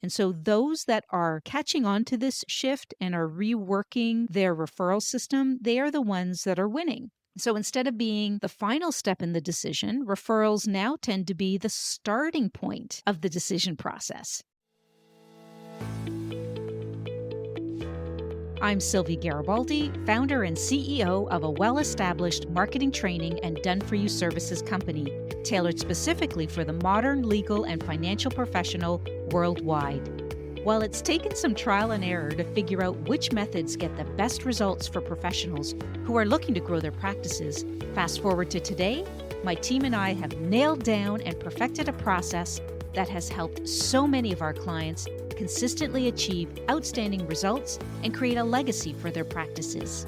And so those that are catching on to this shift and are reworking their referral system, they are the ones that are winning. So instead of being the final step in the decision, referrals now tend to be the starting point of the decision process. I'm Sylvia Garibaldi, founder and CEO of a well-established marketing training and done-for-you services company, tailored specifically for the modern legal and financial professional worldwide. While it's taken some trial and error to figure out which methods get the best results for professionals who are looking to grow their practices, fast forward to today, my team and I have nailed down and perfected a process that has helped so many of our clients consistently achieve outstanding results and create a legacy for their practices.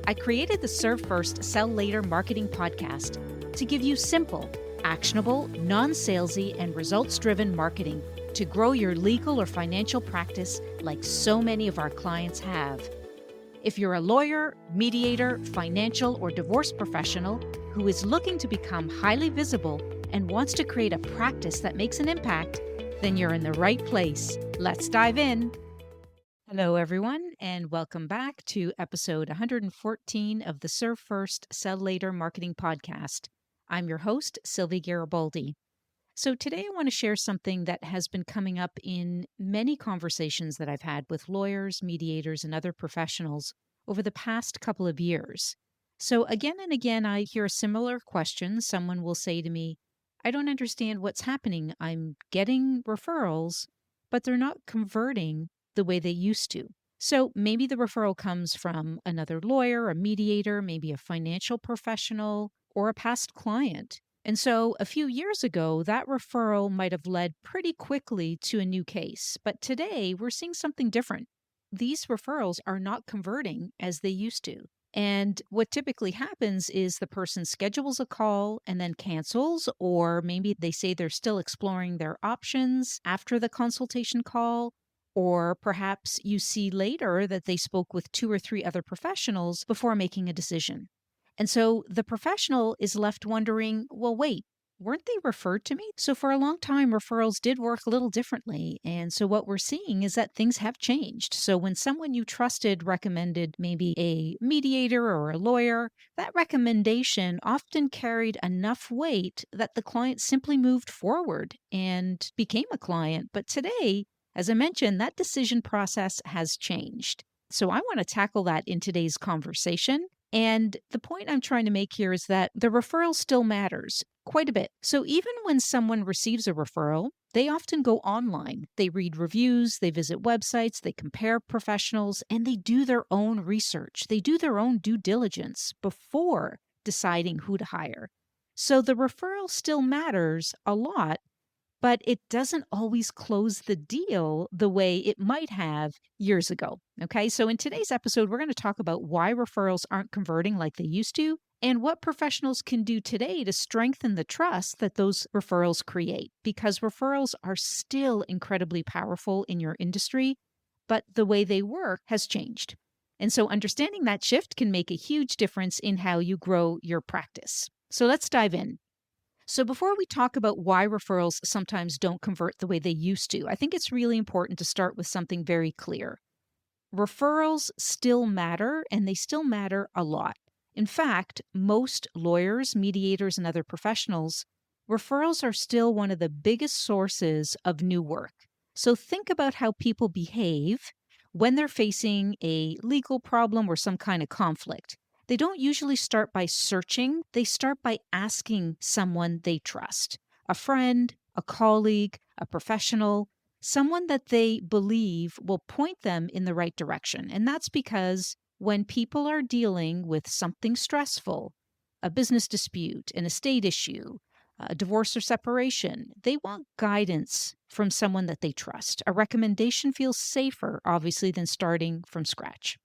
I created the Serve First, Sell Later marketing podcast to give you simple, actionable, non-salesy, and results-driven marketing to grow your legal or financial practice like so many of our clients have. If you're a lawyer, mediator, financial, or divorce professional who is looking to become highly visible and wants to create a practice that makes an impact, then you're in the right place. Let's dive in. Hello, everyone, and welcome back to episode 114 of the Serve First, Sell Later marketing podcast. I'm your host, Sylvia Garibaldi. So today I want to share something that has been coming up in many conversations that I've had with lawyers, mediators, and other professionals over the past couple of years. So again and again, I hear a similar question. Someone will say to me, I don't understand what's happening. I'm getting referrals, but they're not converting the way they used to. So maybe the referral comes from another lawyer, a mediator, maybe a financial professional, or a past client. And so a few years ago, that referral might have led pretty quickly to a new case. But today, we're seeing something different. These referrals are not converting as they used to. And what typically happens is the person schedules a call and then cancels, or maybe they say they're still exploring their options after the consultation call. Or perhaps you see later that they spoke with 2 or 3 other professionals before making a decision. And so the professional is left wondering, well, wait, weren't they referred to me? So for a long time, referrals did work a little differently. And so what we're seeing is that things have changed. So when someone you trusted recommended maybe a mediator or a lawyer, that recommendation often carried enough weight that the client simply moved forward and became a client. But today, as I mentioned, that decision process has changed. So I want to tackle that in today's conversation. And the point I'm trying to make here is that the referral still matters quite a bit. So even when someone receives a referral, they often go online. They read reviews, they visit websites, they compare professionals, and they do their own research. They do their own due diligence before deciding who to hire. So the referral still matters a lot, but it doesn't always close the deal the way it might have years ago. Okay, so in today's episode, we're going to talk about why referrals aren't converting like they used to and what professionals can do today to strengthen the trust that those referrals create, because referrals are still incredibly powerful in your industry, but the way they work has changed. And so understanding that shift can make a huge difference in how you grow your practice. So let's dive in. So before we talk about why referrals sometimes don't convert the way they used to, I think it's really important to start with something very clear. Referrals still matter, and they still matter a lot. In fact, most lawyers, mediators, and other professionals, referrals are still one of the biggest sources of new work. So think about how people behave when they're facing a legal problem or some kind of conflict. They don't usually start by searching. They start by asking someone they trust, a friend, a colleague, a professional, someone that they believe will point them in the right direction. And that's because when people are dealing with something stressful, a business dispute, an estate issue, a divorce or separation, they want guidance from someone that they trust. A recommendation feels safer, obviously, than starting from scratch.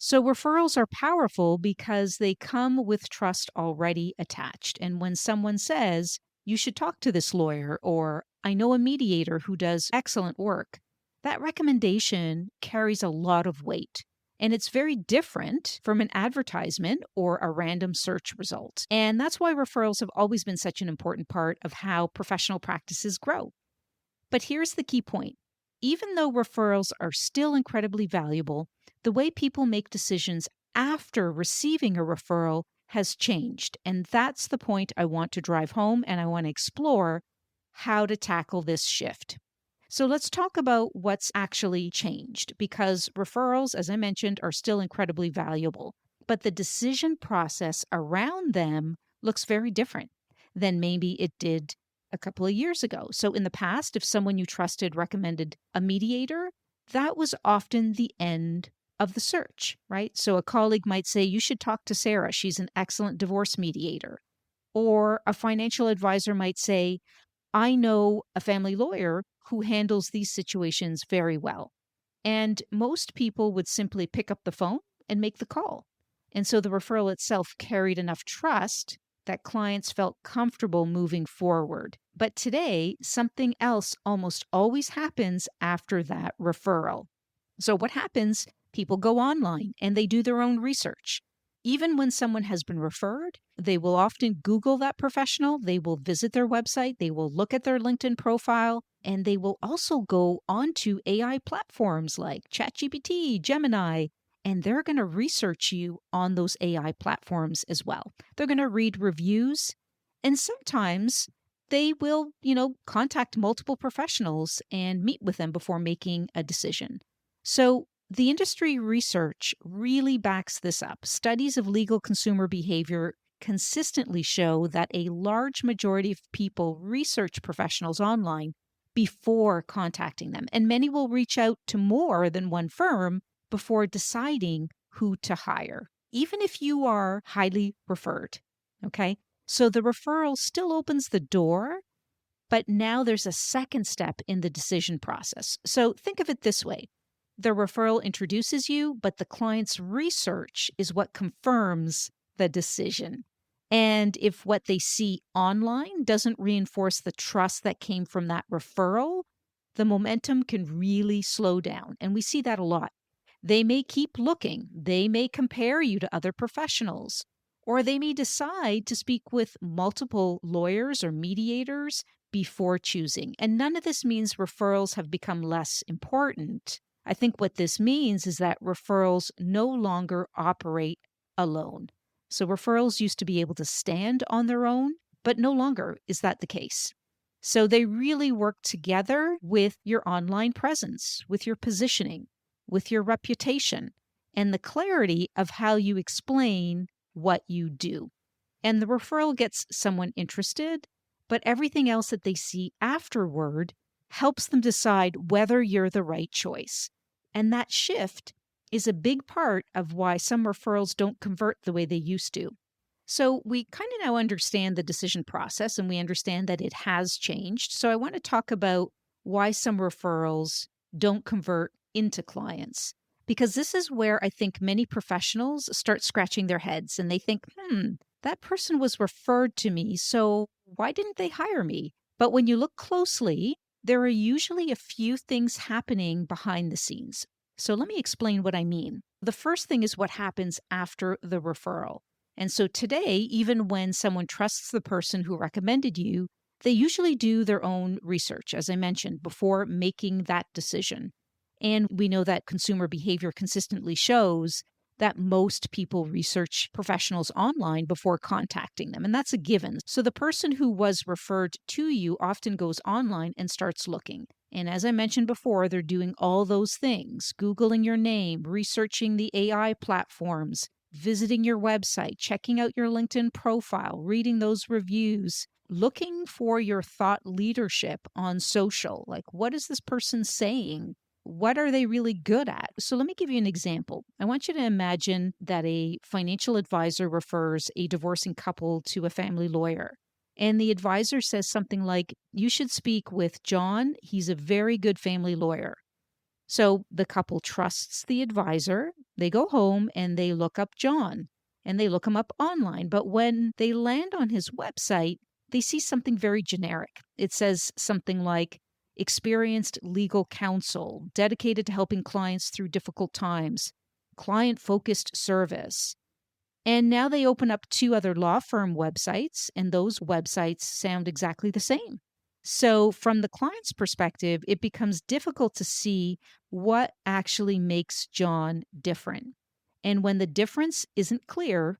So referrals are powerful because they come with trust already attached. And when someone says, you should talk to this lawyer, or I know a mediator who does excellent work, that recommendation carries a lot of weight. And it's very different from an advertisement or a random search result. And that's why referrals have always been such an important part of how professional practices grow. But here's the key point. even though referrals are still incredibly valuable, the way people make decisions after receiving a referral has changed. And that's the point I want to drive home, and I want to explore how to tackle this shift. So let's talk about what's actually changed because referrals, as I mentioned, are still incredibly valuable, but the decision process around them looks very different than maybe it did a couple of years ago. So in the past, if someone you trusted recommended a mediator, that was often the end of the search, right? So a colleague might say, you should talk to Sarah. She's an excellent divorce mediator. Or a financial advisor might say, I know a family lawyer who handles these situations very well. And most people would simply pick up the phone and make the call. And so the referral itself carried enough trust that clients felt comfortable moving forward. But today, something else almost always happens after that referral. So, what happens? People go online and they do their own research. Even when someone has been referred, they will often Google that professional, they will visit their website, they will look at their LinkedIn profile, and they will also go onto AI platforms like ChatGPT, Gemini, and they're going to research you on those AI platforms as well. They're going to read reviews, and sometimes they will, contact multiple professionals and meet with them before making a decision. So the industry research really backs this up. Studies of legal consumer behavior consistently show that a large majority of people research professionals online before contacting them, and many will reach out to more than one firm before deciding who to hire, even if you are highly referred. Okay. So the referral still opens the door, but now there's a second step in the decision process. So think of it this way. The referral introduces you, but the client's research is what confirms the decision. And if what they see online doesn't reinforce the trust that came from that referral, the momentum can really slow down. And we see that a lot. They may keep looking, they may compare you to other professionals, or they may decide to speak with multiple lawyers or mediators before choosing. And none of this means referrals have become less important. I think what this means is that referrals no longer operate alone. So referrals used to be able to stand on their own, but no longer is that the case. So they really work together with your online presence, with your positioning, with your reputation, and the clarity of how you explain what you do. And the referral gets someone interested, but everything else that they see afterward helps them decide whether you're the right choice. And that shift is a big part of why some referrals don't convert the way they used to. So we kind of now understand the decision process and we understand that it has changed. So I want to talk about why some referrals don't convert into clients. Because this is where I think many professionals start scratching their heads and they think, that person was referred to me, so why didn't they hire me? But when you look closely, there are usually a few things happening behind the scenes. So let me explain what I mean. The first thing is what happens after the referral. And so today, even when someone trusts the person who recommended you, they usually do their own research, as I mentioned, before making that decision. And we know that consumer behavior consistently shows that most people research professionals online before contacting them. And that's a given. So the person who was referred to you often goes online and starts looking. And as I mentioned before, they're doing all those things, Googling your name, researching the AI platforms, visiting your website, checking out your LinkedIn profile, reading those reviews, looking for your thought leadership on social. Like, what is this person saying? What are they really good at? So let me give you an example. I want you to imagine that a financial advisor refers a divorcing couple to a family lawyer. And the advisor says something like, you should speak with John. He's a very good family lawyer. So the couple trusts the advisor. They go home and they look up John and they look him up online. But when they land on his website, they see something very generic. It says something like, experienced legal counsel, dedicated to helping clients through difficult times, client-focused service. And now they open up two other law firm websites, and those websites sound exactly the same. So, from the client's perspective, it becomes difficult to see what actually makes John different. And when the difference isn't clear,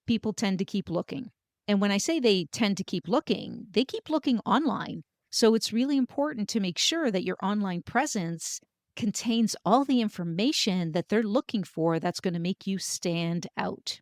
people tend to keep looking. And when I say they tend to keep looking, they keep looking online. So, it's really important to make sure that your online presence contains all the information that they're looking for that's going to make you stand out.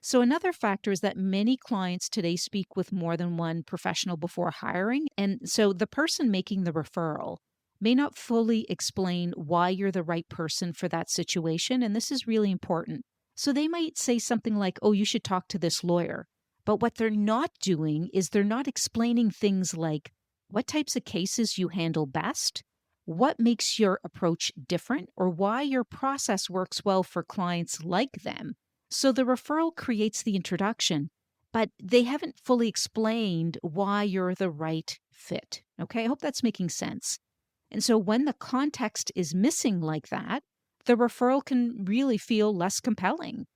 So, another factor is that many clients today speak with more than one professional before hiring. And so, the person making the referral may not fully explain why you're the right person for that situation. And this is really important. So, they might say something like, oh, you should talk to this lawyer. But what they're not doing is they're not explaining things like what types of cases you handle best, what makes your approach different, or why your process works well for clients like them. So the referral creates the introduction, but they haven't fully explained why you're the right fit. Okay, I hope that's making sense. And so when the context is missing like that, the referral can really feel less compelling.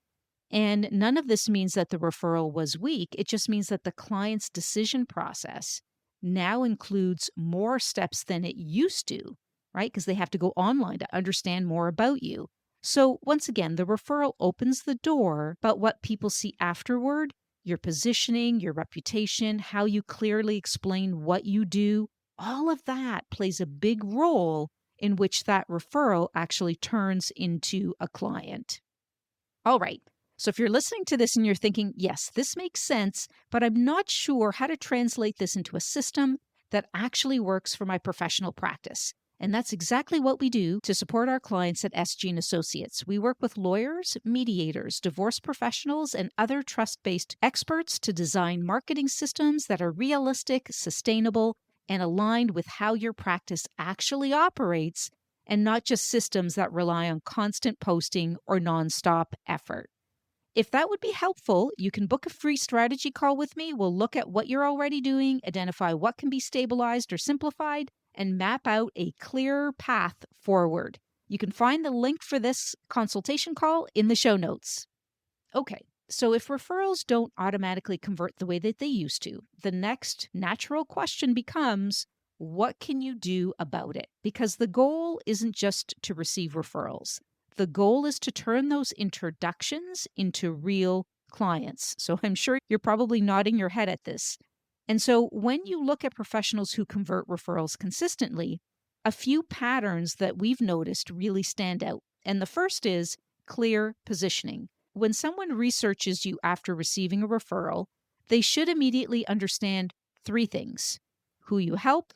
And none of this means that the referral was weak. It just means that the client's decision process now includes more steps than it used to, right? Because they have to go online to understand more about you. So, once again, the referral opens the door, but what people see afterward, your positioning, your reputation, how you clearly explain what you do, all of that plays a big role in which that referral actually turns into a client. All right. So if you're listening to this and you're thinking, yes, this makes sense, but I'm not sure how to translate this into a system that actually works for my professional practice. And that's exactly what we do to support our clients at SG and Associates. We work with lawyers, mediators, divorce professionals, and other trust-based experts to design marketing systems that are realistic, sustainable, and aligned with how your practice actually operates, and not just systems that rely on constant posting or nonstop effort. If that would be helpful, you can book a free strategy call with me. We'll look at what you're already doing, identify what can be stabilized or simplified, and map out a clear path forward. You can find the link for this consultation call in the show notes. Okay, so if referrals don't automatically convert the way that they used to, the next natural question becomes, what can you do about it? Because the goal isn't just to receive referrals. The goal is to turn those introductions into real clients. So I'm sure you're probably nodding your head at this. And so when you look at professionals who convert referrals consistently, a few patterns that we've noticed really stand out. And the first is clear positioning. When someone researches you after receiving a referral, they should immediately understand three things: who you help,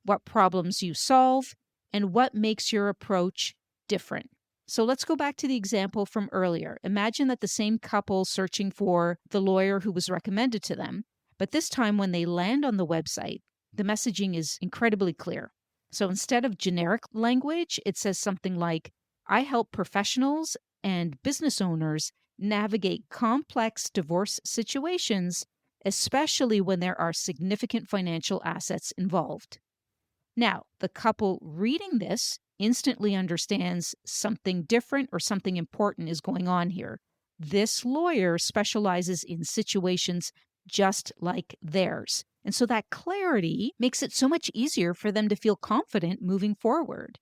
what problems you solve, and what makes your approach different. So let's go back to the example from earlier. Imagine that the same couple searching for the lawyer who was recommended to them, but this time when they land on the website, the messaging is incredibly clear. So instead of generic language, it says something like, I help professionals and business owners navigate complex divorce situations, especially when there are significant financial assets involved. Now, the couple reading this instantly understands something different or something important is going on here. This lawyer specializes in situations just like theirs. And so that clarity makes it so much easier for them to feel confident moving forward.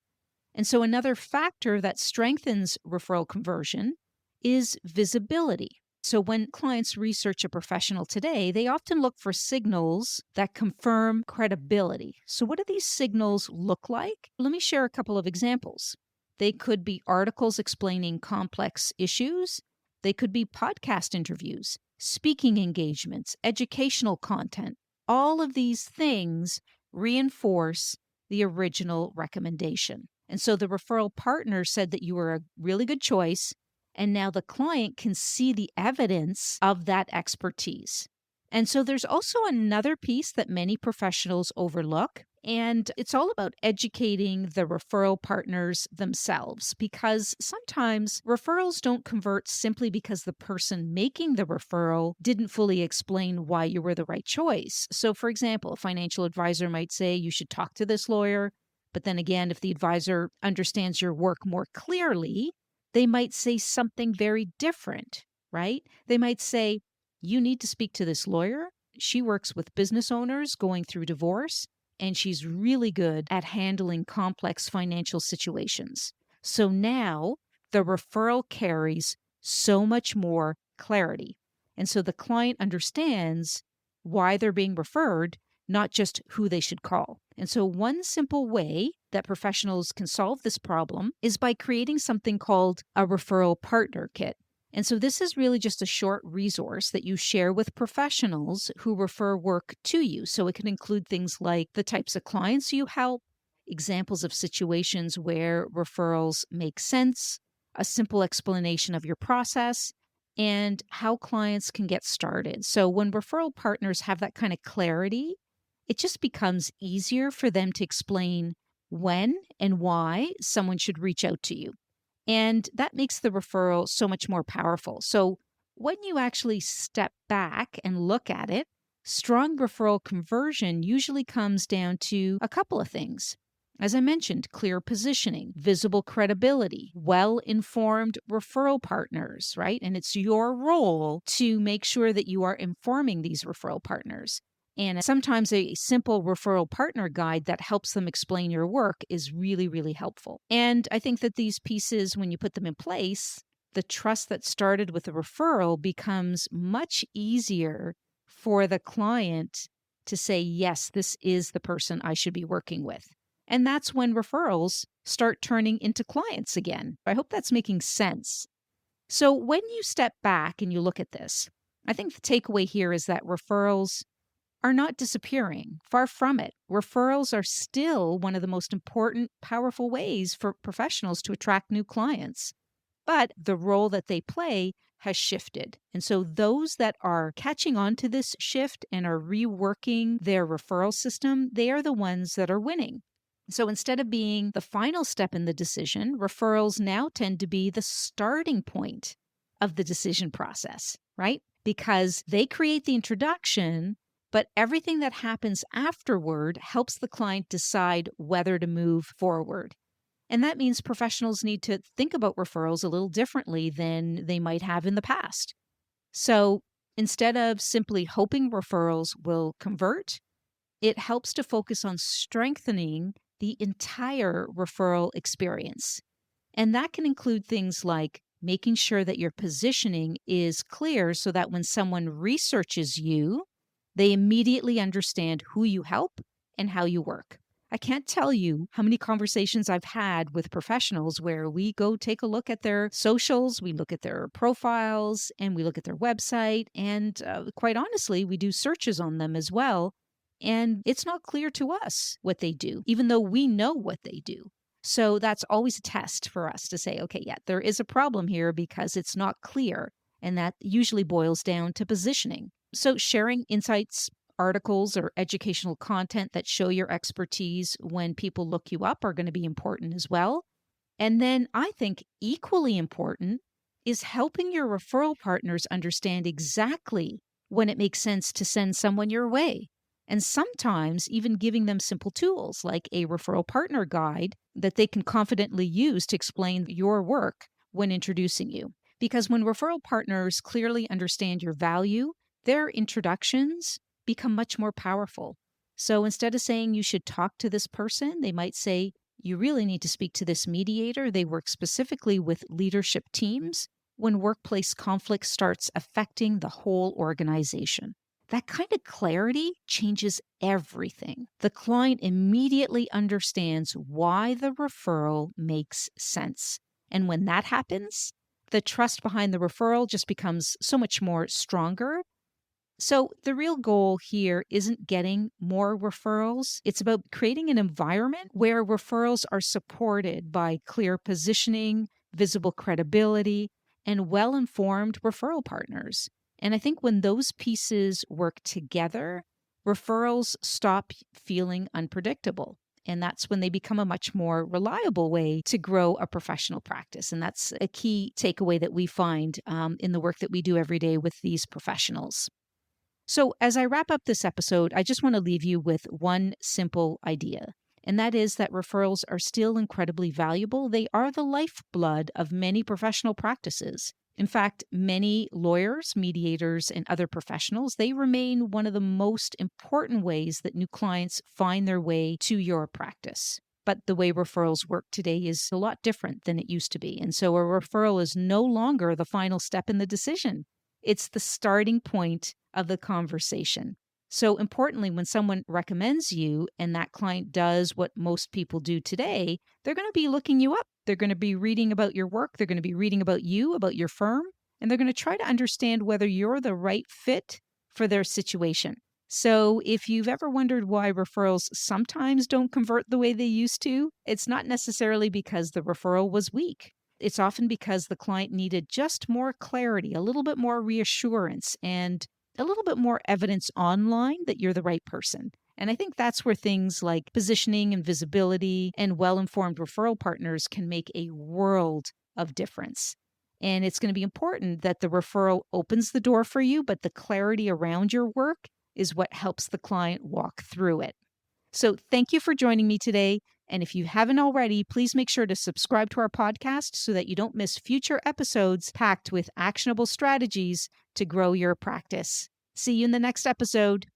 And so another factor that strengthens referral conversion is visibility. So when clients research a professional today, they often look for signals that confirm credibility. So what do these signals look like? Let me share a couple of examples. They could be articles explaining complex issues. They could be podcast interviews, speaking engagements, educational content. All of these things reinforce the original recommendation. And so the referral partner said that you were a really good choice. And now the client can see the evidence of that expertise. And so there's also another piece that many professionals overlook, and it's all about educating the referral partners themselves, because sometimes referrals don't convert simply because the person making the referral didn't fully explain why you were the right choice. So, for example, a financial advisor might say you should talk to this lawyer, but then again, if the advisor understands your work more clearly, they might say something very different, right? They might say, you need to speak to this lawyer. She works with business owners going through divorce. and she's really good at handling complex financial situations. So now the referral carries so much more clarity. And so the client understands why they're being referred, not just who they should call. And so, one simple way that professionals can solve this problem is by creating something called a Referral Partner Kit. And so, this is really just a short resource that you share with professionals who refer work to you. So, it can include things like the types of clients you help, examples of situations where referrals make sense, a simple explanation of your process, and how clients can get started. So, when referral partners have that kind of clarity, it just becomes easier for them to explain when and why someone should reach out to you. And that makes the referral so much more powerful. So, when you actually step back and look at it, strong referral conversion usually comes down to a couple of things. As I mentioned, clear positioning, visible credibility, well informed referral partners, right? And it's your role to make sure that you are informing these referral partners. And sometimes a simple referral partner guide that helps them explain your work is really, really helpful. And I think that these pieces, when you put them in place, the trust that started with a referral becomes much easier for the client to say, yes, this is the person I should be working with. And that's when referrals start turning into clients again. I hope that's making sense. So when you step back and you look at this, I think the takeaway here is that referrals are not disappearing. Far from it. Referrals are still one of the most important, powerful ways for professionals to attract new clients. But the role that they play has shifted. And so those that are catching on to this shift and are reworking their referral system, they are the ones that are winning. So instead of being the final step in the decision, referrals now tend to be the starting point of the decision process, right? Because they create the introduction, but everything that happens afterward helps the client decide whether to move forward. And that means professionals need to think about referrals a little differently than they might have in the past. So instead of simply hoping referrals will convert, it helps to focus on strengthening the entire referral experience. And that can include things like making sure that your positioning is clear so that when someone researches you, they immediately understand who you help and how you work. I can't tell you how many conversations I've had with professionals where we go take a look at their socials, we look at their profiles, and we look at their website. And quite honestly, we do searches on them as well. And it's not clear to us what they do, even though we know what they do. So that's always a test for us to say, okay, yeah, there is a problem here because it's not clear. And that usually boils down to positioning. So sharing insights, articles, or educational content that show your expertise when people look you up are going to be important as well. And then I think equally important is helping your referral partners understand exactly when it makes sense to send someone your way. And sometimes even giving them simple tools like a referral partner guide that they can confidently use to explain your work when introducing you. Because when referral partners clearly understand your value, their introductions become much more powerful. So instead of saying you should talk to this person, they might say, you really need to speak to this mediator. They work specifically with leadership teams when workplace conflict starts affecting the whole organization. That kind of clarity changes everything. The client immediately understands why the referral makes sense. And when that happens, the trust behind the referral just becomes so much more stronger. So the real goal here isn't getting more referrals. It's about creating an environment where referrals are supported by clear positioning, visible credibility, and well-informed referral partners. And I think when those pieces work together, referrals stop feeling unpredictable. And that's when they become a much more reliable way to grow a professional practice. And that's a key takeaway that we find in the work that we do every day with these professionals. So, as I wrap up this episode, I just want to leave you with one simple idea, and that is that referrals are still incredibly valuable. They are the lifeblood of many professional practices. In fact, many lawyers, mediators, and other professionals, they remain one of the most important ways that new clients find their way to your practice. But the way referrals work today is a lot different than it used to be. And so a referral is no longer the final step in the decision. It's the starting point of the conversation. So importantly, when someone recommends you and that client does what most people do today, they're going to be looking you up. They're going to be reading about your work. They're going to be reading about you, about your firm, and they're going to try to understand whether you're the right fit for their situation. So if you've ever wondered why referrals sometimes don't convert the way they used to, it's not necessarily because the referral was weak. It's often because the client needed just more clarity, a little bit more reassurance, and a little bit more evidence online that you're the right person. And I think that's where things like positioning and visibility and well-informed referral partners can make a world of difference. And it's going to be important that the referral opens the door for you, but the clarity around your work is what helps the client walk through it. So thank you for joining me today. And if you haven't already, please make sure to subscribe to our podcast so that you don't miss future episodes packed with actionable strategies to grow your practice. See you in the next episode.